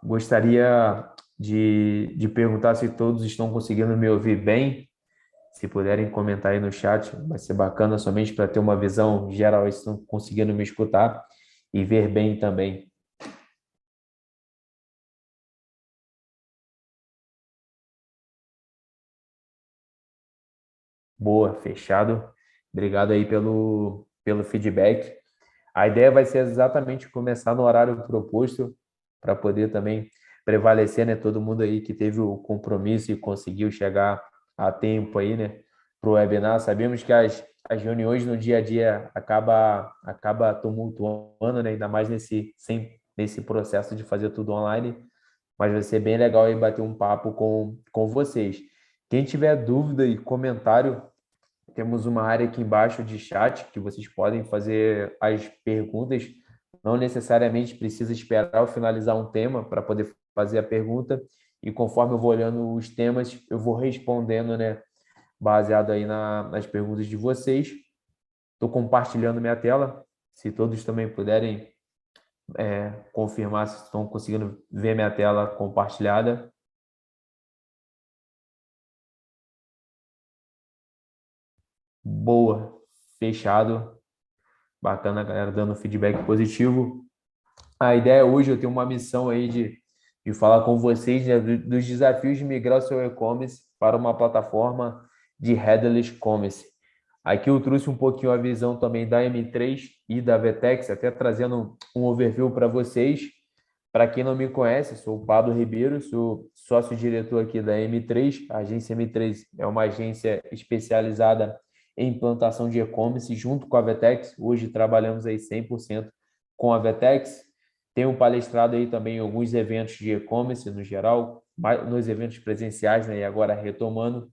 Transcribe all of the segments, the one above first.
Gostaria de perguntar se todos estão conseguindo me ouvir bem. Se puderem comentar aí no chat, vai ser bacana somente para ter uma visão geral, se estão conseguindo me escutar e ver bem também. Boa, fechado. Obrigado aí pelo feedback. A ideia vai ser exatamente começar no horário proposto para poder também prevalecer, né? Todo mundo aí que teve o compromisso e conseguiu chegar a tempo aí, né? Para o webinar. Sabemos que as reuniões no dia a dia acaba tumultuando, né? Ainda mais nesse processo de fazer tudo online. Mas vai ser bem legal aí bater um papo com vocês. Quem tiver dúvida e comentário, temos uma área aqui embaixo de chat que vocês podem fazer as perguntas. Não necessariamente precisa esperar eu finalizar um tema para poder fazer a pergunta. E conforme eu vou olhando os temas, eu vou respondendo, né? Baseado aí nas perguntas de vocês. Estou compartilhando minha tela. Se todos também puderem confirmar se estão conseguindo ver minha tela compartilhada. Boa, fechado. Bacana, galera, dando feedback positivo. A ideia hoje, eu tenho uma missão aí de falar com vocês, né, dos desafios de migrar o seu e-commerce para uma plataforma de headless commerce. Aqui eu trouxe um pouquinho a visão também da M3 e da Vetex, até trazendo um overview para vocês. Para quem não me conhece, sou o Pablo Ribeiro, sou sócio-diretor aqui da M3. A agência M3 é uma agência especializada em implantação de e-commerce junto com a Vetex. Hoje trabalhamos aí 100% com a Vetex. Tenho palestrado aí também em alguns eventos de e-commerce no geral, nos eventos presenciais, né? E agora retomando.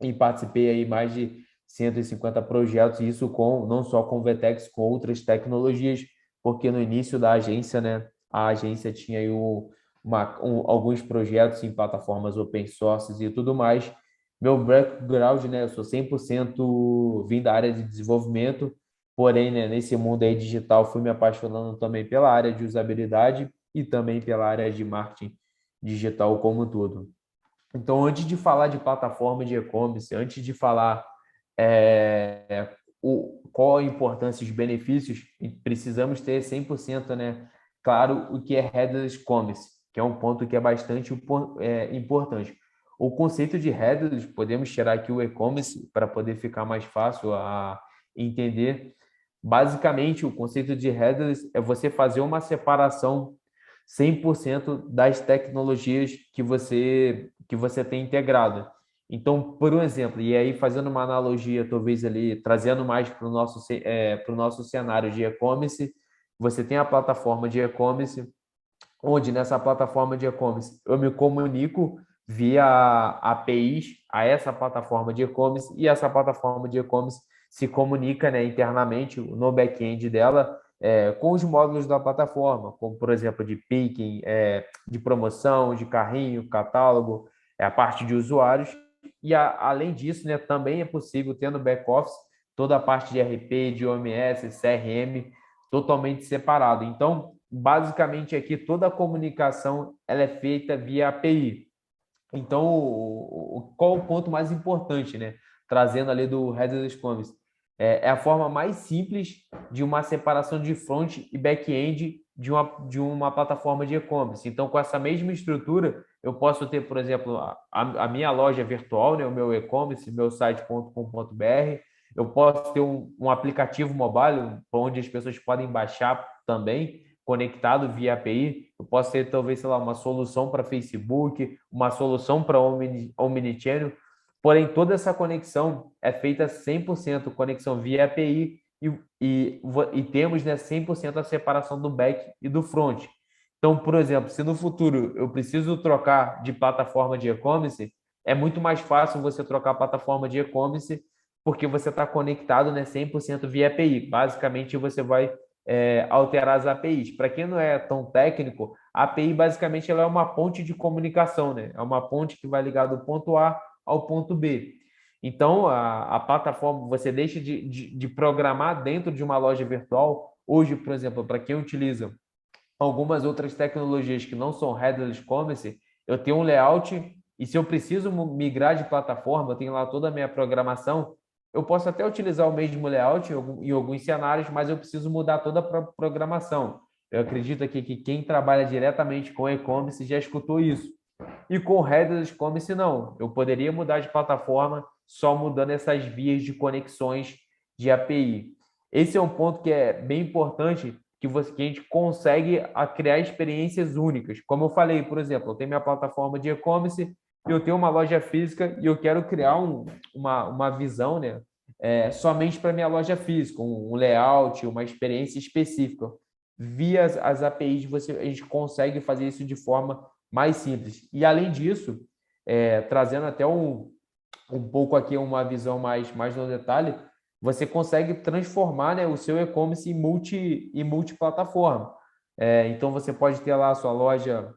E participei aí mais de 150 projetos, isso com não só com o Vetex, com outras tecnologias, porque no início da agência, né, a agência tinha aí alguns projetos em plataformas open source e tudo mais. Meu background, né, eu sou 100% vim da área de desenvolvimento, porém, né, nesse mundo aí digital, fui me apaixonando também pela área de usabilidade e também pela área de marketing digital como um todo. Então, antes de falar de plataforma de e-commerce, antes de falar qual a importância e os benefícios, precisamos ter 100%, né, claro o que é headless commerce, que é um ponto que é bastante importante. O conceito de headless, podemos tirar aqui o e-commerce para poder ficar mais fácil a entender. Basicamente, o conceito de headless é você fazer uma separação 100% das tecnologias que você tem integrado. Então, por um exemplo, e aí fazendo uma analogia, talvez ali, trazendo mais para o nosso cenário de e-commerce, você tem a plataforma de e-commerce, onde nessa plataforma de e-commerce eu me comunico via APIs a essa plataforma de e-commerce e essa plataforma de e-commerce se comunica, né, internamente no back-end dela com os módulos da plataforma, como por exemplo de picking, de promoção, de carrinho, catálogo, a parte de usuários e além disso, né, também é possível ter no back-office toda a parte de RP, de OMS, CRM totalmente separado. Então, basicamente aqui toda a comunicação ela é feita via API. Então, qual o ponto mais importante, né? Trazendo ali do Headless Commerce. É a forma mais simples de uma separação de front e back-end de uma plataforma de e-commerce. Então, com essa mesma estrutura, eu posso ter, por exemplo, a minha loja virtual, né? O meu e-commerce, meu site.com.br. Eu posso ter um aplicativo mobile, onde as pessoas podem baixar também, conectado via API. Eu posso ter, talvez, sei lá, uma solução para Facebook, uma solução para Omnichannel, porém, toda essa conexão é feita 100% conexão via API e temos, né, 100% a separação do back e do front. Então, por exemplo, se no futuro eu preciso trocar de plataforma de e-commerce, é muito mais fácil você trocar a plataforma de e-commerce porque você está conectado, né, 100% via API. Basicamente, você vai alterar as APIs. Para quem não é tão técnico, a API basicamente ela é uma ponte de comunicação, né? É uma ponte que vai ligar do ponto A ao ponto B. Então, a plataforma, você deixa de programar dentro de uma loja virtual. Hoje, por exemplo, para quem utiliza algumas outras tecnologias que não são headless commerce, eu tenho um layout e se eu preciso migrar de plataforma, eu tenho lá toda a minha programação, eu posso até utilizar o mesmo layout em alguns cenários, mas eu preciso mudar toda a programação. Eu acredito aqui que quem trabalha diretamente com e-commerce já escutou isso. E com headless commerce, não. Eu poderia mudar de plataforma só mudando essas vias de conexões de API. Esse é um ponto que é bem importante, que a gente consegue criar experiências únicas. Como eu falei, por exemplo, eu tenho minha plataforma de e-commerce, eu tenho uma loja física e eu quero criar uma visão, né, somente para minha loja física, um layout, uma experiência específica. Via as APIs, a gente consegue fazer isso de forma mais simples. E, além disso, trazendo até um pouco aqui uma visão mais no detalhe, você consegue transformar, né, o seu e-commerce em multiplataforma. Então, você pode ter lá a sua loja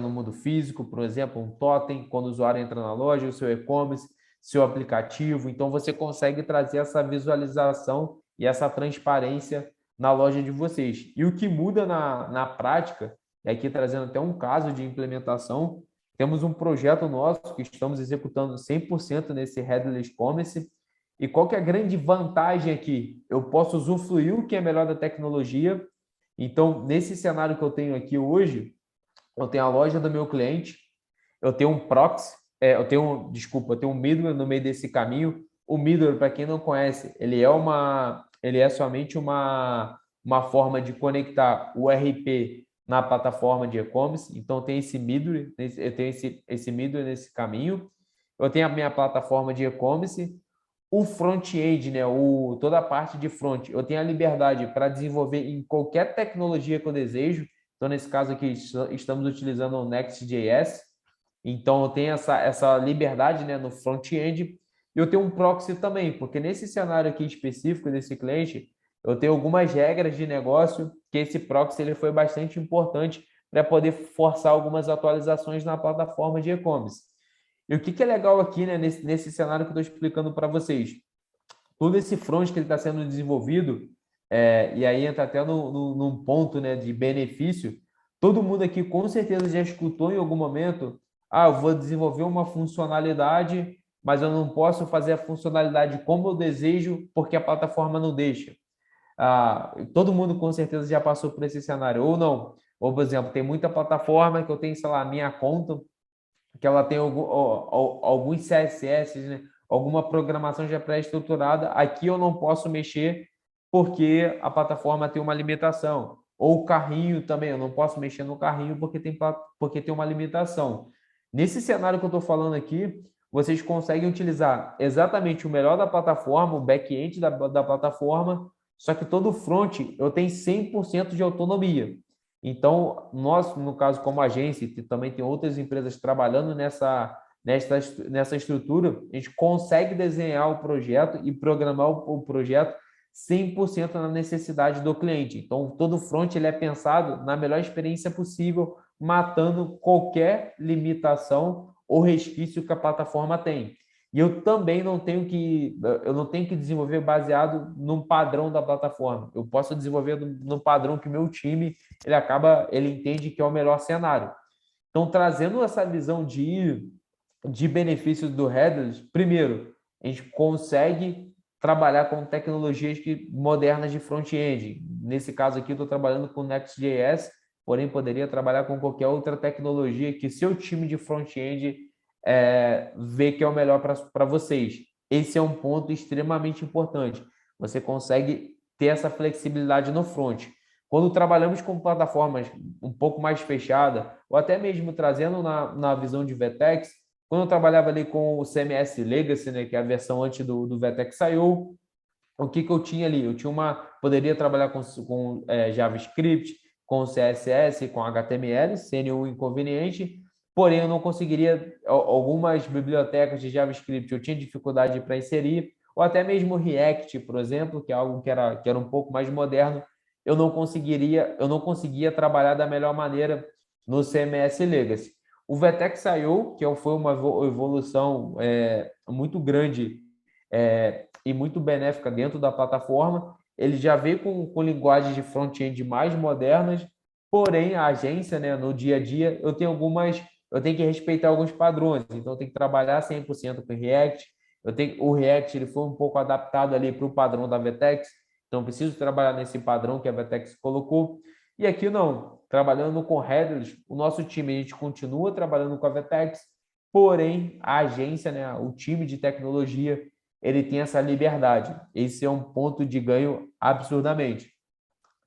no mundo físico, por exemplo, um totem, quando o usuário entra na loja, o seu e-commerce, seu aplicativo. Então, você consegue trazer essa visualização e essa transparência na loja de vocês. E o que muda na prática, e aqui trazendo até um caso de implementação, temos um projeto nosso que estamos executando 100% nesse headless commerce. E qual que é a grande vantagem aqui? Eu posso usufruir o que é melhor da tecnologia. Então, nesse cenário que eu tenho aqui hoje, eu tenho a loja do meu cliente, eu tenho um proxy, eu tenho um middleware no meio desse caminho. O middleware, para quem não conhece, ele é somente uma forma de conectar o RP na plataforma de e-commerce. Então, tem esse middleware, eu tenho esse middleware nesse caminho. Eu tenho a minha plataforma de e-commerce, o front-end, né, toda a parte de front, eu tenho a liberdade para desenvolver em qualquer tecnologia que eu desejo. Então, nesse caso aqui, estamos utilizando o Next.js. Então, eu tenho essa liberdade, né, no front-end. E eu tenho um proxy também, porque nesse cenário aqui específico desse cliente, eu tenho algumas regras de negócio que esse proxy ele foi bastante importante para poder forçar algumas atualizações na plataforma de e-commerce. E o que é legal aqui, né, nesse cenário que eu estou explicando para vocês? Todo esse front que ele está sendo desenvolvido, e aí entra até num ponto, né, de benefício, todo mundo aqui com certeza já escutou em algum momento, eu vou desenvolver uma funcionalidade, mas eu não posso fazer a funcionalidade como eu desejo porque a plataforma não deixa. Todo mundo com certeza já passou por esse cenário, ou não. Ou, por exemplo, tem muita plataforma que eu tenho, sei lá, a minha conta, que ela tem alguns CSS, né? Alguma programação já pré-estruturada. Aqui eu não posso mexer porque a plataforma tem uma limitação. Ou o carrinho também, eu não posso mexer no carrinho porque tem uma limitação. Nesse cenário que eu estou falando aqui, vocês conseguem utilizar exatamente o melhor da plataforma, o back-end da plataforma, só que todo o front eu tenho 100% de autonomia. Então, nós, no caso, como agência, e também tem outras empresas trabalhando nessa estrutura, a gente consegue desenhar o projeto e programar o projeto 100% na necessidade do cliente. Então, todo o front ele é pensado na melhor experiência possível, matando qualquer limitação ou resquício que a plataforma tem. E eu não tenho que desenvolver baseado num padrão da plataforma. Eu posso desenvolver no padrão que o meu time ele entende que é o melhor cenário. Então, trazendo essa visão de benefícios do headless, primeiro, a gente consegue trabalhar com tecnologias modernas de front-end. Nesse caso aqui, estou trabalhando com Next.js, porém poderia trabalhar com qualquer outra tecnologia que seu time de front-end vê que é o melhor para vocês. Esse é um ponto extremamente importante. Você consegue ter essa flexibilidade no front. Quando trabalhamos com plataformas um pouco mais fechadas, ou até mesmo trazendo na visão de VTEX, quando eu trabalhava ali com o CMS Legacy, né, que é a versão antes do VTEX saiu, o que eu tinha ali? Poderia trabalhar com JavaScript, com CSS, com HTML, sem nenhum inconveniente, porém eu não conseguiria algumas bibliotecas de JavaScript, eu tinha dificuldade para inserir, ou até mesmo React, por exemplo, que é algo que era um pouco mais moderno, eu não conseguia trabalhar da melhor maneira no CMS Legacy. O VTEX saiu, que foi uma evolução muito grande e muito benéfica dentro da plataforma. Ele já veio com linguagens de front-end mais modernas, Porém, a agência, né, no dia a dia, eu tenho que respeitar alguns padrões, então eu tenho que trabalhar 100% com o React. O React ele foi um pouco adaptado ali para o padrão da Vtex, então eu preciso trabalhar nesse padrão que a Vtex colocou. E aqui não, trabalhando com headers, o nosso time a gente continua trabalhando com a Vtex, porém a agência, né, o time de tecnologia, ele tem essa liberdade. Esse é um ponto de ganho absurdamente.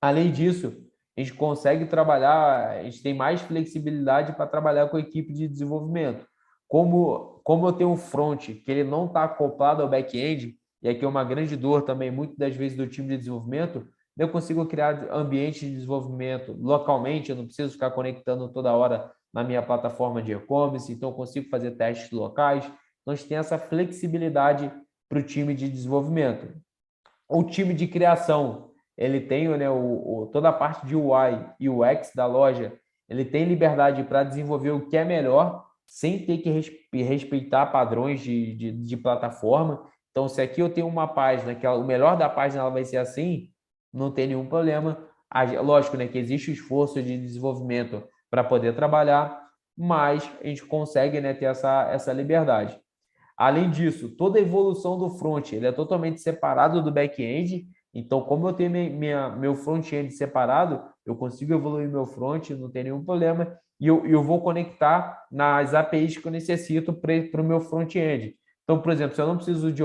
Além disso, a gente consegue trabalhar, a gente tem mais flexibilidade para trabalhar com a equipe de desenvolvimento. Como eu tenho um front que ele não está acoplado ao back-end, e aqui é uma grande dor também, muitas das vezes, do time de desenvolvimento, eu consigo criar ambiente de desenvolvimento localmente, eu não preciso ficar conectando toda hora na minha plataforma de e-commerce, então eu consigo fazer testes locais. Então, a gente tem essa flexibilidade para o time de desenvolvimento. O time de criação, ele tem, né, toda a parte de UI e UX da loja, ele tem liberdade para desenvolver o que é melhor, sem ter que respeitar padrões de plataforma. Então, se aqui eu tenho uma página, o melhor da página ela vai ser assim, não tem nenhum problema. Lógico, né, que existe o esforço de desenvolvimento para poder trabalhar, mas a gente consegue, né, ter essa liberdade. Além disso, toda a evolução do front ele é totalmente separado do back-end. Então, como eu tenho meu front-end separado, eu consigo evoluir meu front, não tem nenhum problema. E eu vou conectar nas APIs que eu necessito para o meu front-end. Então, por exemplo, se eu não preciso de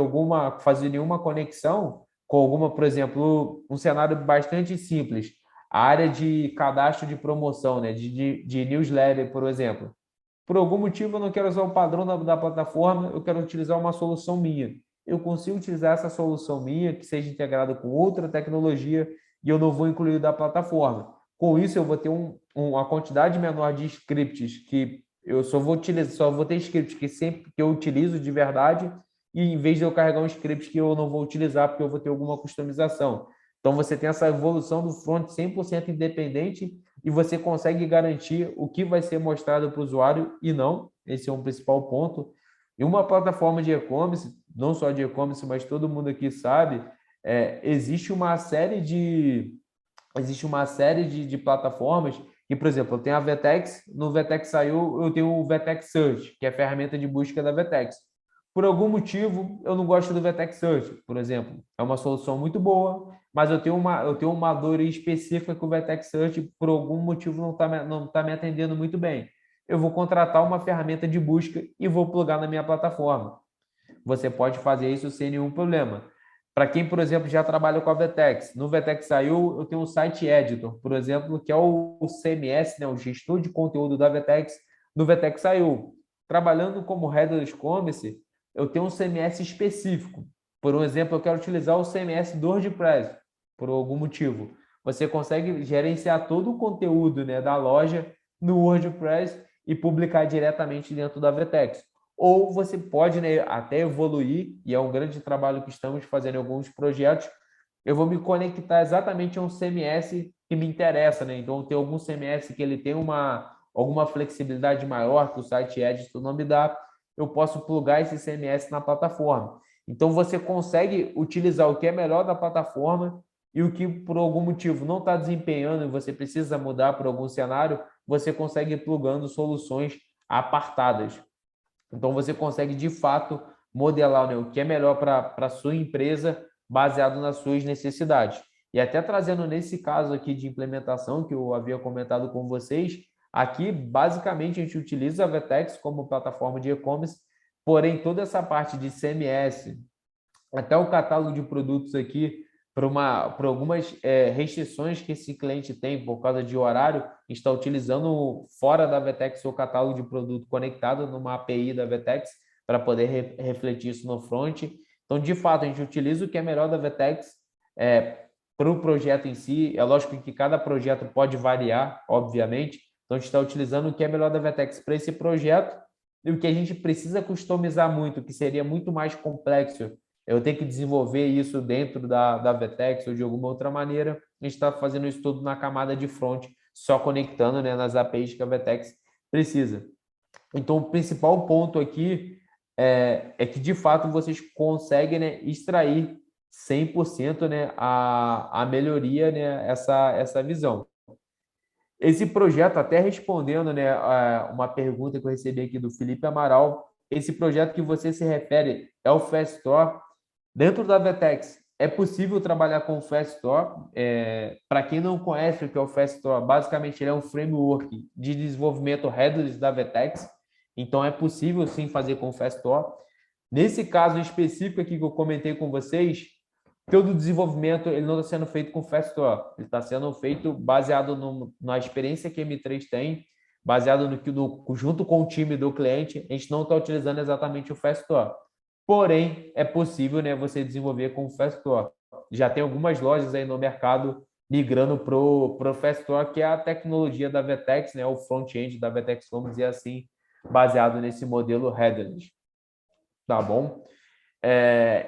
fazer nenhuma conexão com alguma, por exemplo, um cenário bastante simples, a área de cadastro de promoção, né, de newsletter, por exemplo. Por algum motivo, eu não quero usar o padrão da plataforma, eu quero utilizar uma solução minha. Eu consigo utilizar essa solução minha, que seja integrada com outra tecnologia, e eu não vou incluir da plataforma. Com isso, eu vou ter uma quantidade menor de scripts que eu só vou ter scripts que sempre que eu utilizo de verdade, e em vez de eu carregar um script que eu não vou utilizar porque eu vou ter alguma customização. Então, você tem essa evolução do front 100% independente e você consegue garantir o que vai ser mostrado para o usuário e não. Esse é um principal ponto. E uma plataforma de e-commerce, não só de e-commerce, mas todo mundo aqui sabe, existe uma série de plataformas que, por exemplo, eu tenho a Vtex, no Vtex saiu, eu tenho o Vtex Search, que é a ferramenta de busca da Vtex. Por algum motivo, eu não gosto do Vtex Search, por exemplo. É uma solução muito boa, mas eu tenho uma dor específica que o Vtex Search, por algum motivo, não tá me atendendo muito bem. Eu vou contratar uma ferramenta de busca e vou plugar na minha plataforma. Você pode fazer isso sem nenhum problema. Para quem, por exemplo, já trabalha com a Vtex, no Vtex saiu, eu tenho um site editor, por exemplo, que é o CMS, né, o gestor de conteúdo da Vtex, no Vtex saiu. Trabalhando como header e-commerce, eu tenho um CMS específico. Por um exemplo, eu quero utilizar o CMS do WordPress, por algum motivo. Você consegue gerenciar todo o conteúdo, né, da loja no WordPress e publicar diretamente dentro da Vtex. Ou você pode, né, até evoluir, e é um grande trabalho que estamos fazendo em alguns projetos. Eu vou me conectar exatamente a um CMS que me interessa, né? Então, tem algum CMS que ele tem alguma flexibilidade maior que o site Editor não me dá, eu posso plugar esse CMS na plataforma. Então, você consegue utilizar o que é melhor da plataforma e o que, por algum motivo, não está desempenhando e você precisa mudar por algum cenário, você consegue ir plugando soluções apartadas. Então, você consegue, de fato, modelar, né, o que é melhor para a sua empresa baseado nas suas necessidades. E até trazendo nesse caso aqui de implementação que eu havia comentado com vocês, aqui, basicamente, a gente utiliza a Vtex como plataforma de e-commerce, porém, toda essa parte de CMS, até o catálogo de produtos aqui, por algumas restrições que esse cliente tem por causa de horário, está utilizando fora da Vtex o catálogo de produto conectado numa API da Vtex para poder refletir isso no front. Então, de fato, a gente utiliza o que é melhor da Vtex para o projeto em si. É lógico que cada projeto pode variar, obviamente. Então, a gente está utilizando o que é melhor da Vtex para esse projeto e o que a gente precisa customizar muito, que seria muito mais complexo, eu tenho que desenvolver isso dentro da Vtex ou de alguma outra maneira. A gente está fazendo isso tudo na camada de front, só conectando, né, nas APIs que a Vtex precisa. Então, o principal ponto aqui é que, de fato, vocês conseguem, né, extrair 100%, né, a melhoria, né, essa visão. esse projeto, até respondendo, né, a uma pergunta que eu recebi aqui do Felipe Amaral, esse projeto que você se refere é o Fast Store. Dentro da Vetex, é possível trabalhar com o Fast Store. Para quem não conhece o que é o Fast Store, basicamente ele é um framework de desenvolvimento headless da Vetex. Então, é possível sim fazer com o Fast Store. Nesse caso específico aqui que eu comentei com vocês, todo o desenvolvimento ele não está sendo feito com Fast Store. Ele está sendo feito baseado na experiência que a M3 tem, baseado junto com o time do cliente. A gente não está utilizando exatamente o Fast Store. Porém, é possível, né, você desenvolver com o Fast Store. Já tem algumas lojas aí no mercado migrando para o Fast Store, que é a tecnologia da Vetex, né, o front-end da Vetex, vamos dizer assim, baseado nesse modelo headless. Tá bom?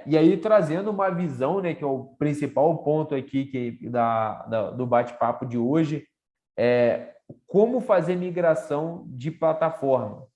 E aí, trazendo uma visão, né, que é o principal ponto aqui do bate-papo de hoje, é como fazer migração de plataforma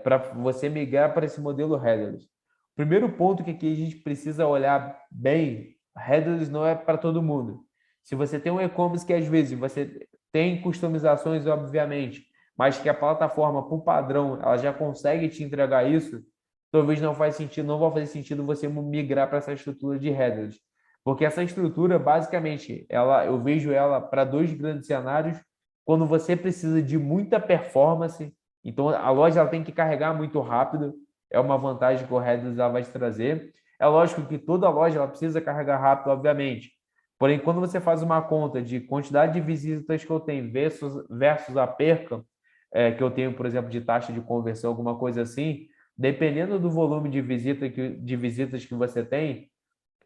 para você migrar para esse modelo headless. Primeiro ponto que aqui a gente precisa olhar bem, headless não é para todo mundo. Se você tem um e-commerce que às vezes você tem customizações, obviamente, mas que a plataforma, por padrão, ela já consegue te entregar isso, talvez não faz sentido, não vai fazer sentido você migrar para essa estrutura de headers. Porque essa estrutura, basicamente, eu vejo ela para dois grandes cenários. Quando você precisa de muita performance, então a loja ela tem que carregar muito rápido, é uma vantagem que o headers ela vai te trazer. É lógico que toda loja ela precisa carregar rápido, obviamente. Porém, quando você faz uma conta de quantidade de visitas que eu tenho versus a perca que eu tenho, por exemplo, de taxa de conversão, alguma coisa assim, dependendo do volume de visitas que você tem,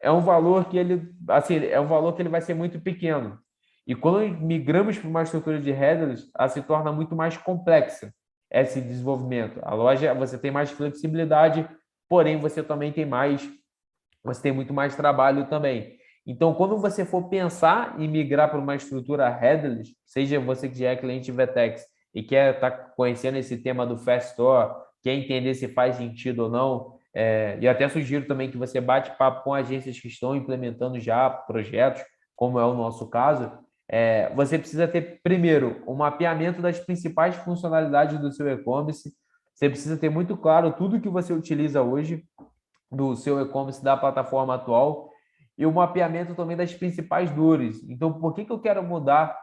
é um valor que ele, assim, é um valor que ele vai ser muito pequeno. E quando migramos para uma estrutura de headers, ela se torna muito mais complexa esse desenvolvimento. A loja, você tem mais flexibilidade, porém você tem muito mais trabalho também. Então, quando você for pensar em migrar para uma estrutura headless, seja você que já é cliente Vetex e quer estar conhecendo esse tema do Fast Store, quer entender se faz sentido ou não, e até sugiro também que você bate papo com agências que estão implementando já projetos, como é o nosso caso, você precisa ter, primeiro, um mapeamento das principais funcionalidades do seu e-commerce. Você precisa ter muito claro tudo que você utiliza hoje do seu e-commerce da plataforma atual e o mapeamento também das principais dores. Então, por que eu quero mudar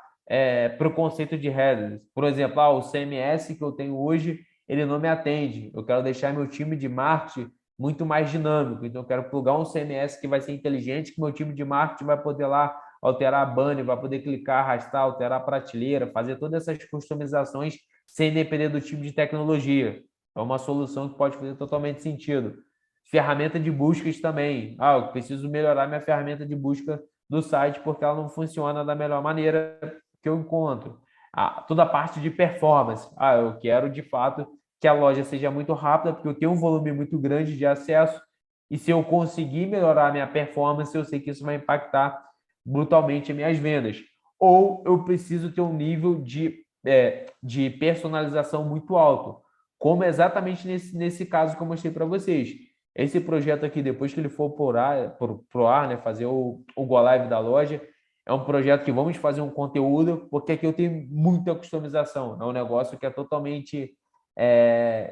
para o conceito de headers? Por exemplo, o CMS que eu tenho hoje, ele não me atende. Eu quero deixar meu time de marketing muito mais dinâmico. Então, eu quero plugar um CMS que vai ser inteligente, que meu time de marketing vai poder lá alterar a banner, vai poder clicar, arrastar, alterar a prateleira, fazer todas essas customizações sem depender do time de tecnologia. É uma solução que pode fazer totalmente sentido. Ferramenta de buscas também. Eu preciso melhorar minha ferramenta de busca do site porque ela não funciona da melhor maneira que eu encontro. Toda a parte de performance. Eu quero de fato que a loja seja muito rápida porque eu tenho um volume muito grande de acesso e se eu conseguir melhorar a minha performance, eu sei que isso vai impactar brutalmente as minhas vendas. Ou eu preciso ter um nível de personalização muito alto, como exatamente nesse caso que eu mostrei para vocês. Esse projeto aqui, depois que ele for pro ar, né, fazer o Go Live da loja, é um projeto que vamos fazer um conteúdo, porque aqui eu tenho muita customização. É um negócio que é totalmente.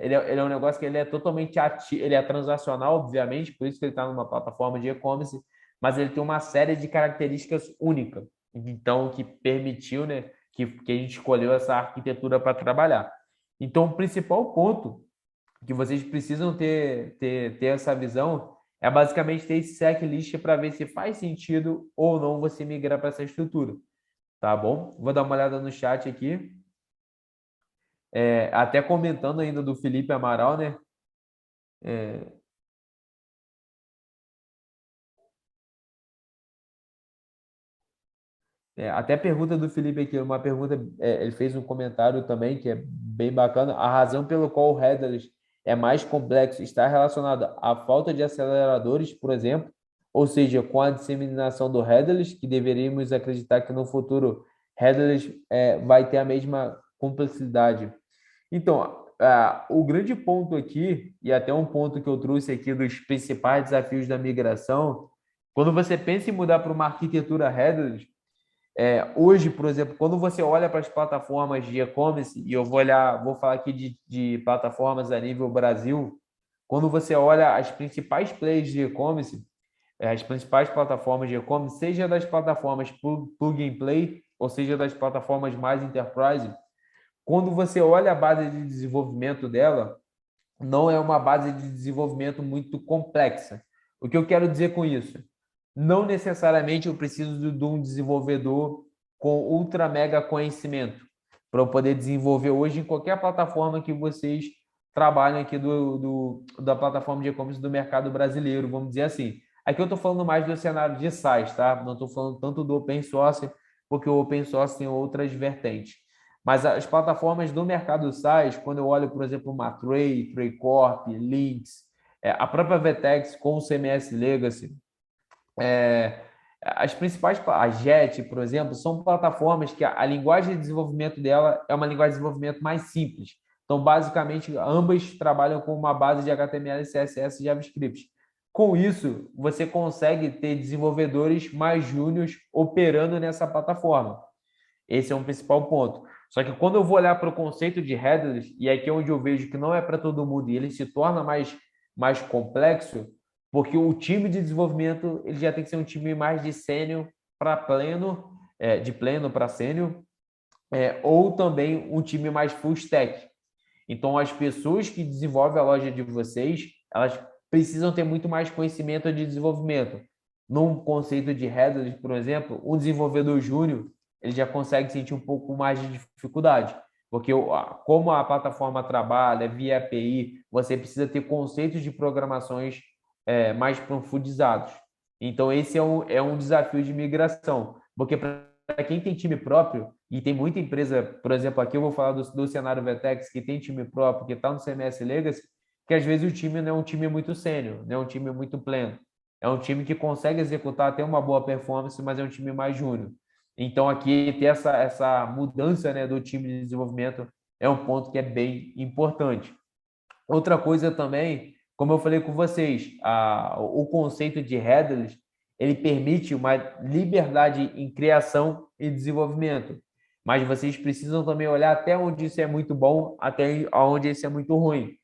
Ele é um negócio que ele é totalmente ativo, ele é transacional, obviamente, por isso que ele está numa plataforma de e-commerce, mas ele tem uma série de características únicas. Então, que permitiu, né, que a gente escolheu essa arquitetura para trabalhar. Então, o principal ponto que vocês precisam ter essa visão é basicamente ter esse checklist para ver se faz sentido ou não você migrar para essa estrutura. Tá bom? Vou dar uma olhada no chat aqui. Até comentando ainda do Felipe Amaral, né? É, até a pergunta do Felipe aqui, uma pergunta, ele fez um comentário também que é bem bacana. A razão pelo qual o headless é mais complexo está relacionada à falta de aceleradores, por exemplo, ou seja, com a disseminação do headless, que deveríamos acreditar que no futuro headless vai ter a mesma complexidade. Então, o grande ponto aqui, e até um ponto que eu trouxe aqui dos principais desafios da migração, quando você pensa em mudar para uma arquitetura headless, Hoje, por exemplo, quando você olha para as plataformas de e-commerce, e eu vou falar aqui de plataformas a nível Brasil, quando você olha as principais players de e-commerce, as principais plataformas de e-commerce, seja das plataformas plug and play, ou seja das plataformas mais enterprise, quando você olha a base de desenvolvimento dela, não é uma base de desenvolvimento muito complexa. O que eu quero dizer com isso? Não necessariamente eu preciso de um desenvolvedor com ultra mega conhecimento para eu poder desenvolver hoje em qualquer plataforma que vocês trabalham aqui da plataforma de e-commerce do mercado brasileiro, vamos dizer assim. Aqui eu estou falando mais do cenário de SaaS, tá? Não estou falando tanto do open source, porque o open source tem outras vertentes. Mas as plataformas do mercado SaaS, quando eu olho, por exemplo, Matray, Traycorp, Lynx, a própria Vetex com o CMS Legacy, as principais, a JET, por exemplo, são plataformas que a linguagem de desenvolvimento dela é uma linguagem de desenvolvimento mais simples. Então, basicamente, ambas trabalham com uma base de HTML, CSS e JavaScript. Com isso, você consegue ter desenvolvedores mais júniores operando nessa plataforma. Esse é um principal ponto. Só que quando eu vou olhar para o conceito de headless, e aqui é onde eu vejo que não é para todo mundo e ele se torna mais complexo, porque o time de desenvolvimento ele já tem que ser um time mais de sênior para pleno, de pleno para sênior, ou também um time mais full stack. Então, as pessoas que desenvolvem a loja de vocês, elas precisam ter muito mais conhecimento de desenvolvimento. Num conceito de headless, por exemplo, um desenvolvedor júnior, ele já consegue sentir um pouco mais de dificuldade, porque como a plataforma trabalha via API, você precisa ter conceitos de programações mais profundizados. Então, esse é um desafio de migração, porque para quem tem time próprio, e tem muita empresa, por exemplo, aqui eu vou falar do cenário Vetex, que tem time próprio, que está no CMS Legacy, que às vezes o time não é um time muito sênior, não é um time muito pleno. É um time que consegue executar até uma boa performance, mas é um time mais júnior. Então, aqui ter essa mudança, né, do time de desenvolvimento é um ponto que é bem importante. Outra coisa também, como eu falei com vocês, o conceito de headless, ele permite uma liberdade em criação e desenvolvimento. Mas vocês precisam também olhar até onde isso é muito bom, até onde isso é muito ruim.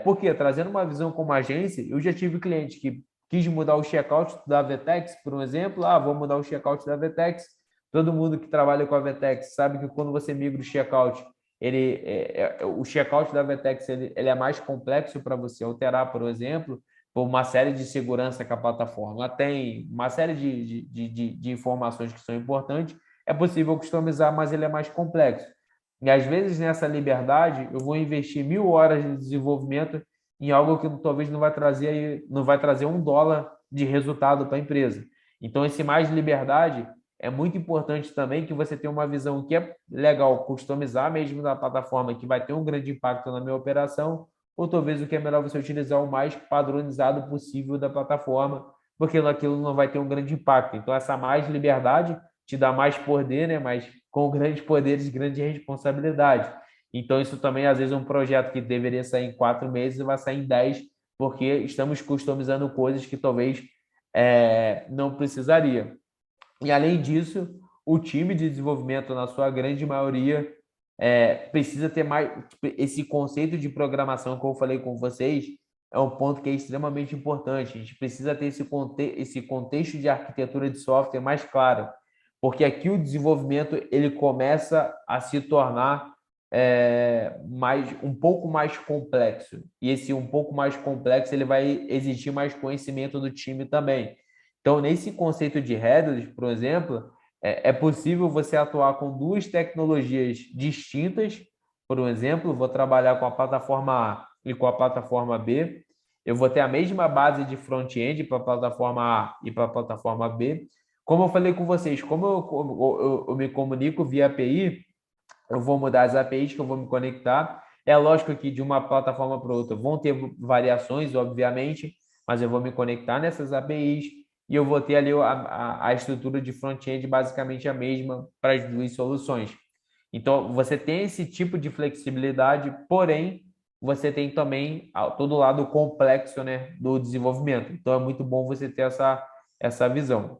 Porque, trazendo uma visão como agência, eu já tive cliente que quis mudar o checkout da Vetex, por um exemplo. Vou mudar o checkout da Vetex. Todo mundo que trabalha com a Vetex sabe que quando você migra o checkout, o checkout da Vetex ele é mais complexo para você alterar, por exemplo, por uma série de segurança que a plataforma tem, uma série de informações que são importantes. É possível customizar, mas ele é mais complexo. E às vezes nessa liberdade eu vou investir 1.000 horas de desenvolvimento em algo que talvez não vai trazer $1 de resultado para a empresa. Então esse mais liberdade é muito importante também que você tenha uma visão que é legal customizar mesmo na plataforma, que vai ter um grande impacto na minha operação, ou talvez o que é melhor você utilizar o mais padronizado possível da plataforma, porque aquilo não vai ter um grande impacto. Então, essa mais liberdade te dá mais poder, né? Mas com grandes poderes, grande responsabilidade. Então, isso também, às vezes, é um projeto que deveria sair em 4 meses e vai sair em 10, porque estamos customizando coisas que talvez não precisaria. E, além disso, o time de desenvolvimento, na sua grande maioria, precisa ter mais. Esse conceito de programação que eu falei com vocês é um ponto que é extremamente importante. A gente precisa ter esse contexto de arquitetura de software mais claro, porque aqui o desenvolvimento ele começa a se tornar um pouco mais complexo. E esse um pouco mais complexo ele vai exigir mais conhecimento do time também. Então, nesse conceito de headless, por exemplo, é possível você atuar com duas tecnologias distintas. Por um exemplo, vou trabalhar com a plataforma A e com a plataforma B. Eu vou ter a mesma base de front-end para a plataforma A e para a plataforma B. Como eu falei com vocês, como eu me comunico via API, eu vou mudar as APIs que eu vou me conectar. É lógico que de uma plataforma para outra vão ter variações, obviamente, mas eu vou me conectar nessas APIs e eu vou ter ali a estrutura de front-end basicamente a mesma para as duas soluções. Então, você tem esse tipo de flexibilidade, porém, você tem também todo o lado complexo, né, do desenvolvimento. Então, é muito bom você ter essa visão.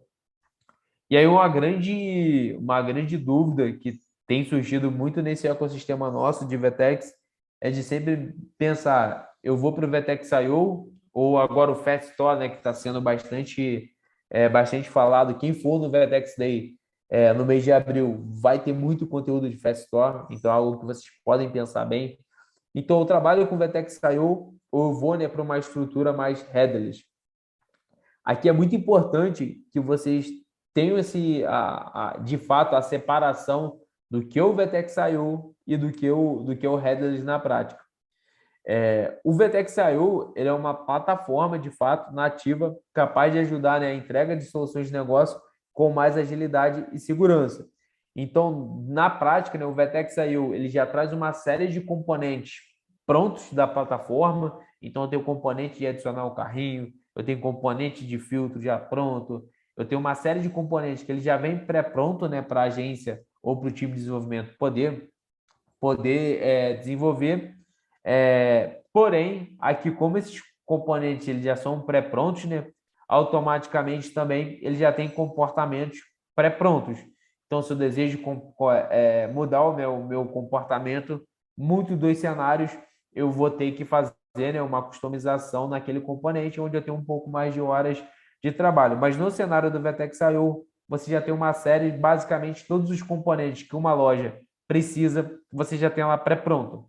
E aí uma grande dúvida que tem surgido muito nesse ecossistema nosso de VTEX é de sempre pensar, eu vou para o VTEX IO ou agora o Fast Store, né, que está sendo bastante falado. Quem for no VTEX Day no mês de abril vai ter muito conteúdo de Fast Store, então é algo que vocês podem pensar bem. Então, eu trabalho com VTEX IO ou eu vou, né, para uma estrutura mais headless. Aqui é muito importante que vocês tenham de fato, a separação do que é o VTEX IO e do que é o headless na prática. O VTEX IO ele é uma plataforma, de fato, nativa, capaz de ajudar, né, a entrega de soluções de negócio com mais agilidade e segurança. Então, na prática, né, o VTEX IO ele já traz uma série de componentes prontos da plataforma. Então, eu tenho componente de adicionar o carrinho, eu tenho componente de filtro já pronto, eu tenho uma série de componentes que ele já vem pré-pronto, né, para a agência ou para o time de desenvolvimento poder desenvolver. Porém, aqui, como esses componentes eles já são pré-prontos, né, automaticamente também ele já tem comportamentos pré-prontos. Então, se eu desejo mudar o meu comportamento, muitos dos cenários eu vou ter que fazer, né, uma customização naquele componente, onde eu tenho um pouco mais de horas de trabalho. Mas no cenário do Vertex IO, você já tem uma série, basicamente todos os componentes que uma loja precisa, você já tem ela pré-pronto.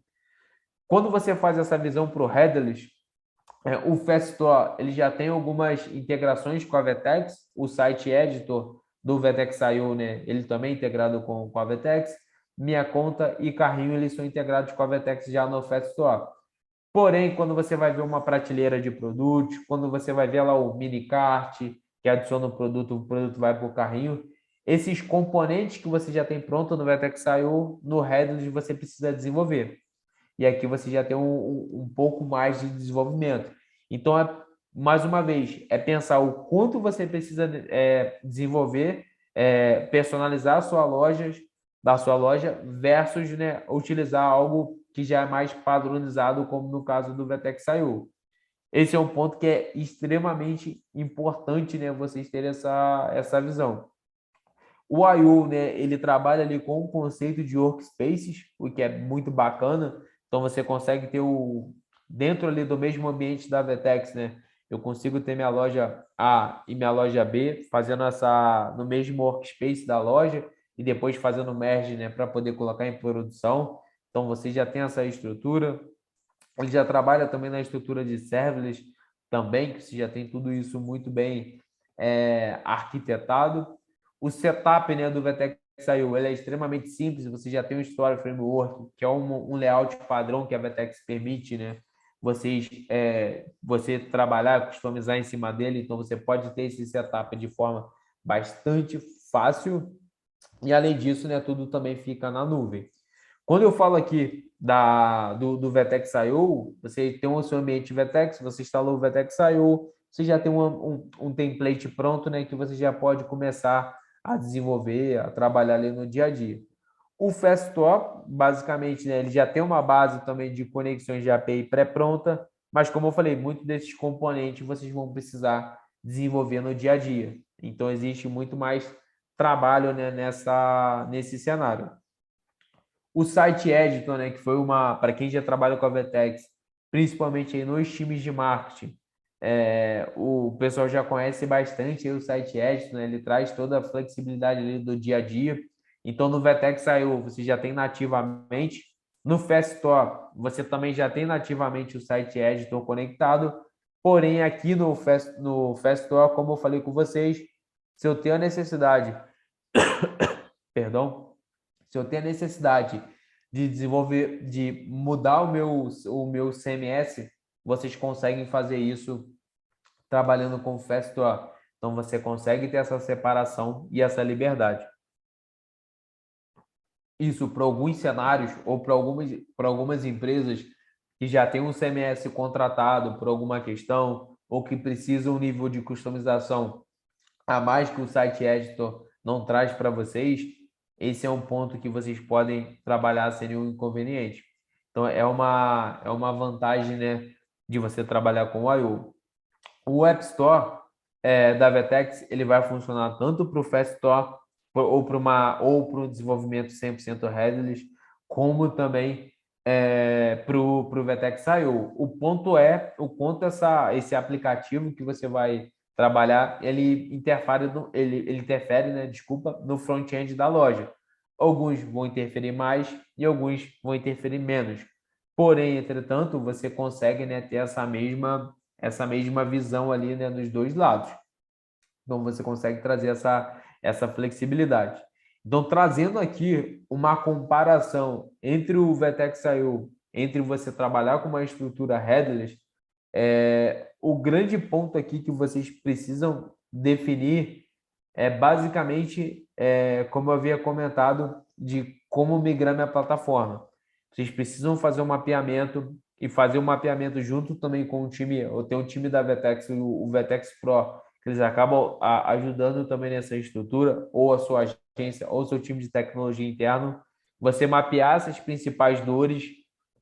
Quando você faz essa visão para o headless, o Fast Store ele já tem algumas integrações com a Vetex, o site editor do Vetex IO, né, ele também é integrado com a Vetex, Minha Conta e Carrinho eles são integrados com a Vetex já no Fast Store. Porém, quando você vai ver uma prateleira de produtos, quando você vai ver lá o mini cart, que adiciona o produto vai para o carrinho, esses componentes que você já tem pronto no Vetex IO, no headless você precisa desenvolver. E aqui você já tem um pouco mais de desenvolvimento. Então, mais uma vez, é pensar o quanto você precisa desenvolver, personalizar da sua loja versus, né, utilizar algo que já é mais padronizado, como no caso do Vetex IO. Esse é um ponto que é extremamente importante, né, vocês terem essa visão. O I/O, né, ele trabalha ali com o conceito de workspaces, o que é muito bacana. Então você consegue ter dentro ali do mesmo ambiente da Vetex, né? Eu consigo ter minha loja A e minha loja B fazendo essa no mesmo workspace da loja e depois fazendo merge, né, para poder colocar em produção. Então você já tem essa estrutura. Ele já trabalha também na estrutura de serverless também, que você já tem tudo isso muito bem arquitetado. O setup, né, do Vertex IO ele é extremamente simples. Você já tem o Story Framework, que é um layout padrão que a Vertex permite, né? Você trabalhar, customizar em cima dele. Então, você pode ter esse setup de forma bastante fácil. E, além disso, né, tudo também fica na nuvem. Quando eu falo aqui do Vertex IO, você tem o seu ambiente Vertex, você instalou o Vertex IO, você já tem um template pronto, né, que você já pode começar a desenvolver, a trabalhar ali no dia a dia. O Faststore, basicamente, né, ele já tem uma base também de conexões de API pré-pronta, mas como eu falei, muitos desses componentes vocês vão precisar desenvolver no dia a dia. Então, existe muito mais trabalho, né, nesse cenário. O site editor, né, que foi para quem já trabalha com a Vetex, principalmente aí nos times de marketing, o pessoal já conhece bastante aí o site editor, né, ele traz toda a flexibilidade ali do dia a dia. Então, no Vetex IO, você já tem nativamente. No Fast Store, você também já tem nativamente o site editor conectado. Porém, aqui no Fast Store, como eu falei com vocês, se eu tenho a necessidade, perdão, se eu tenho a necessidade de desenvolver, de mudar o meu CMS, vocês conseguem fazer isso trabalhando com o Fastore. Então, você consegue ter essa separação e essa liberdade. Isso para alguns cenários ou para algumas empresas que já têm um CMS contratado por alguma questão ou que precisam um nível de customização a mais que o site editor não traz para vocês, esse é um ponto que vocês podem trabalhar sem nenhum inconveniente. Então, é uma vantagem, né, de você trabalhar com o I/O. O App Store, da Vertex, ele vai funcionar tanto para o Fast Store ou para um desenvolvimento 100% headless, como também para o Vertex IO. O ponto é o quanto esse aplicativo que você vai trabalhar, ele interfere, né, desculpa, no front-end da loja. Alguns vão interferir mais e alguns vão interferir menos. Porém, entretanto, você consegue, né, ter essa mesma visão ali, né, nos dois lados. Então, você consegue trazer essa flexibilidade. Então, trazendo aqui uma comparação entre o Vertex IO, entre você trabalhar com uma estrutura headless, o grande ponto aqui que vocês precisam definir é basicamente, como eu havia comentado, de como migrar minha plataforma. Vocês precisam fazer um mapeamento e fazer um mapeamento junto também com o time. Eu tenho um time da Vertex, o Vertex Pro, que eles acabam ajudando também nessa estrutura, ou a sua agência, ou o seu time de tecnologia interno. Você mapear essas principais dores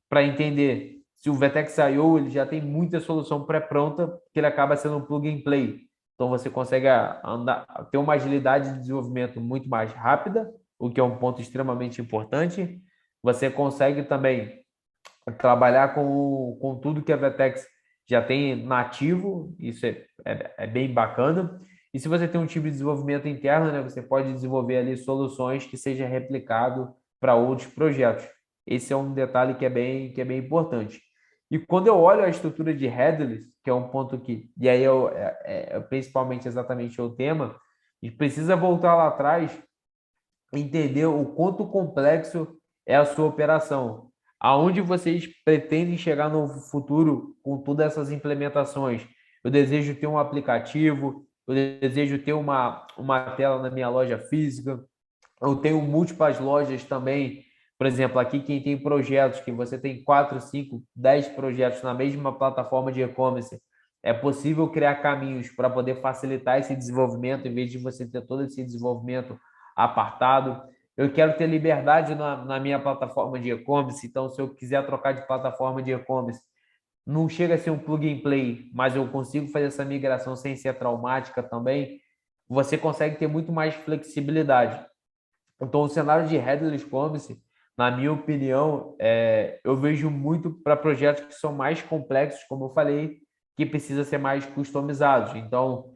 para entender se o Vertex IO ele já tem muita solução pré-pronta, que ele acaba sendo um plug and play. Então você consegue ter uma agilidade de desenvolvimento muito mais rápida, o que é um ponto extremamente importante. Você consegue também trabalhar com tudo que a Vertex já tem nativo, isso é bem bacana. E se você tem um time de desenvolvimento interno, né, você pode desenvolver ali soluções que seja replicado para outros projetos. Esse é um detalhe que é bem importante. E quando eu olho a estrutura de headless, que é um ponto que, e aí principalmente exatamente o tema, a gente precisa voltar lá atrás entender o quanto complexo é a sua operação. Aonde vocês pretendem chegar no futuro com todas essas implementações? Eu desejo ter um aplicativo, eu desejo ter uma tela na minha loja física, eu tenho múltiplas lojas também. Por exemplo, aqui quem tem projetos, que você tem 4, 5, 10 projetos na mesma plataforma de e-commerce, é possível criar caminhos para poder facilitar esse desenvolvimento, em vez de você ter todo esse desenvolvimento apartado. Eu quero ter liberdade na minha plataforma de e-commerce, então se eu quiser trocar de plataforma de e-commerce, não chega a ser um plug and play, mas eu consigo fazer essa migração sem ser traumática também. Você consegue ter muito mais flexibilidade. Então, o cenário de headless commerce, na minha opinião, eu vejo muito para projetos que são mais complexos, como eu falei, que precisa ser mais customizados. Então,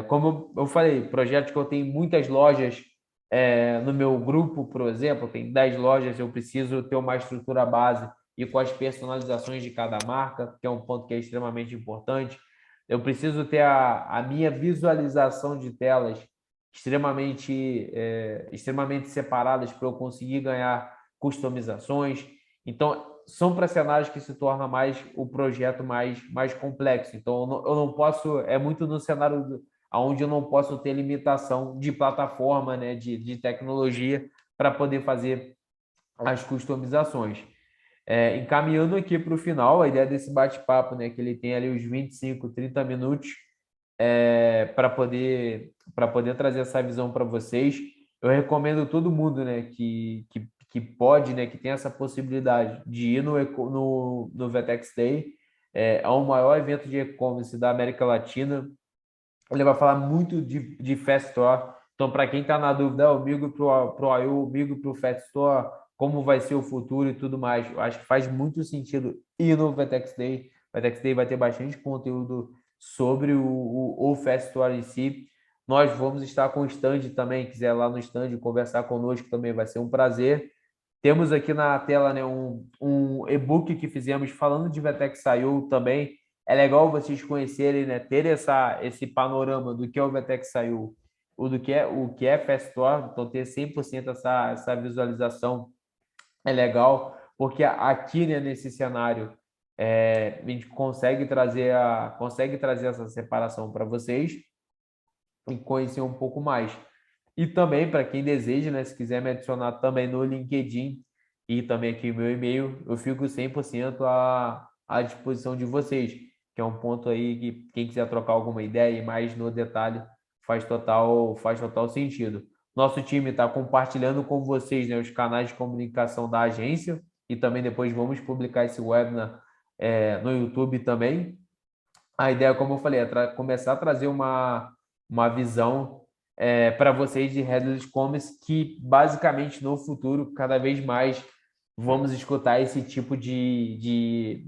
como eu falei, projetos que eu tenho muitas lojas no meu grupo, por exemplo, tem 10 lojas, eu preciso ter uma estrutura base e com as personalizações de cada marca, que é um ponto que é extremamente importante. Eu preciso ter a minha visualização de telas extremamente separadas para eu conseguir ganhar customizações. Então, são para cenários que se torna mais o projeto mais complexo. Então, eu não posso, é muito no cenário onde eu não posso ter limitação de plataforma, né, de tecnologia para poder fazer as customizações. Encaminhando aqui para o final, a ideia desse bate-papo, né, que ele tem ali os 25, 30 minutos, para poder trazer essa visão para vocês. Eu recomendo todo mundo, né, que pode, né, que tem essa possibilidade de ir no Vetex Day. É o maior evento de e-commerce da América Latina. Ele vai falar muito de Fast Store. Então, para quem está na dúvida, eu migo para o IO, migo para o Fast Store, como vai ser o futuro e tudo mais. Eu acho que faz muito sentido ir no Vetex Day. O Vetex Day vai ter bastante conteúdo sobre o Fast Store em si. Nós vamos estar com o stand também. Quiser ir lá no stand conversar conosco também vai ser um prazer. Temos aqui na tela, né, um e-book que fizemos falando de Vetex IO também. É legal vocês conhecerem, né, ter esse panorama do que é o Vetex IO, o que é Fast Store, então ter 100% essa visualização é legal, porque aqui, né, nesse cenário a gente consegue trazer essa separação para vocês e conhecer um pouco mais. E também, para quem deseja, né, se quiser me adicionar também no LinkedIn e também aqui o meu e-mail, eu fico 100% à disposição de vocês, que é um ponto aí que quem quiser trocar alguma ideia e mais no detalhe faz total sentido. Nosso time está compartilhando com vocês, né, os canais de comunicação da agência e também depois vamos publicar esse webinar no YouTube também. a ideia, como eu falei, é começar a trazer uma visão para vocês de headless e-commerce que, basicamente, no futuro, cada vez mais vamos escutar esse tipo de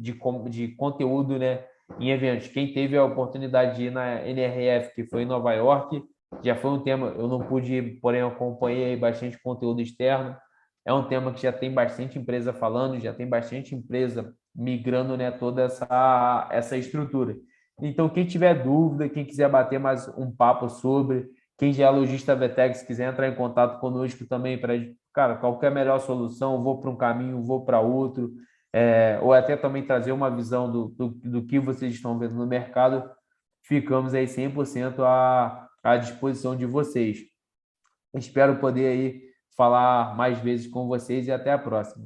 conteúdo, né, em eventos. Quem teve a oportunidade de ir na NRF, que foi em Nova York, já foi um tema, eu não pude ir, porém eu acompanhei bastante conteúdo externo. É um tema que já tem bastante empresa falando, já tem bastante empresa migrando, né, toda essa estrutura. Então, quem tiver dúvida, quem quiser bater mais um papo sobre, quem já é lojista Vetex, quiser entrar em contato conosco também para, cara, qual que é a melhor solução, vou para um caminho, vou para outro, ou até também trazer uma visão do que vocês estão vendo no mercado, ficamos aí 100% à disposição de vocês. Espero poder aí falar mais vezes com vocês e até a próxima.